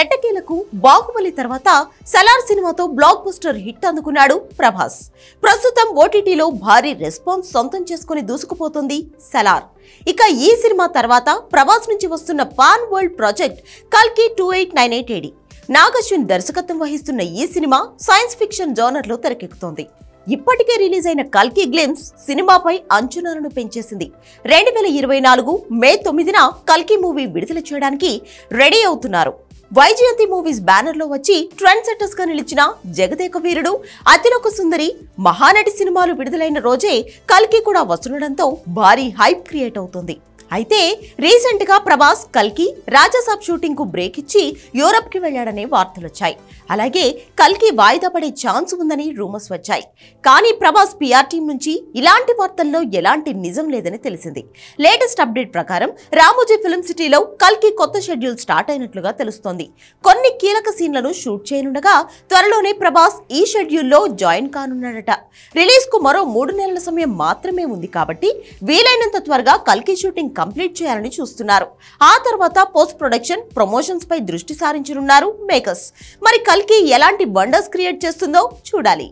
ఎట్టకేలకు బాహుబలి తర్వాత సలార్ సినిమాతో బ్లాక్ బస్టర్ హిట్ అందుకున్నాడు ప్రభాస్. ప్రస్తుతం ఓటీటీలో భారీ రెస్పాన్స్ సొంతం చేసుకుని దూసుకుపోతుంది సలార్. ఇక ఈ సినిమా తర్వాత ప్రభాస్ నుంచి వస్తున్న పాన్ వరల్డ్ ప్రాజెక్ట్ కల్కి 2898 AD. నాగశ్విన్ దర్శకత్వం వహిస్తున్న ఈ సినిమా సైన్స్ ఫిక్షన్ జోనర్లో తెరకెక్కుతోంది. ఇప్పటికే రిలీజ్ అయిన కల్కి గ్లిమ్స్ సినిమాపై అంచనాలను పెంచేసింది. 2024 మే 9న కల్కి మూవీ విడుదల చేయడానికి రెడీ అవుతున్నారు. వైజయంతి మూవీస్ బ్యానర్ లో వచ్చి ట్రెండ్ సెట్టర్స్ గా నిలిచిన జగదేక వీరుడు, అతిలోక సుందరి, మహానటి సినిమాలు విడుదలైన రోజే కల్కి కూడా వస్తుండడంతో భారీ హైప్ క్రియేట్ అవుతుంది. అయితే రీసెంట్ గా ప్రభాస్ కల్కి రాజాసాబ్ షూటింగ్ కు బ్రేక్ ఇచ్చి యూరప్ కి వెళ్లాడనే వార్తలొచ్చాయి. అలాగే కల్కి వాయిదా పడే ఛాన్స్ ఉందని రూమర్స్ వచ్చాయి. కానీ ప్రభాస్ పిఆర్ టీం నుంచి ఇలాంటి వార్తల్లో ఎలాంటి నిజం లేదని తెలిసింది. లేటెస్ట్ అప్డేట్ ప్రకారం రామోజీ ఫిల్మ్ సిటీలో కల్కి కొత్త షెడ్యూల్ స్టార్ట్ అయినట్లుగా తెలుస్తోంది. కొన్ని కీలక సీన్లను షూట్ చేయనుండగా త్వరలోనే ప్రభాస్ ఈ షెడ్యూల్లో జాయిన్ కానున్నాడట. రిలీజ్ కు మరో 3 నెలల సమయం మాత్రమే ఉంది కాబట్టి వీలైనంత త్వరగా కల్కి షూటింగ్ కంప్లీట్ చేయాలని చూస్తున్నారు. ఆ తర్వాత పోస్ట్ ప్రొడక్షన్, ప్రమోషన్స్ పై దృష్టి సారించనున్నారు మేకర్స్. మరి కల్కి ఎలాంటి వండర్స్ క్రియేట్ చేస్తుందో చూడాలి.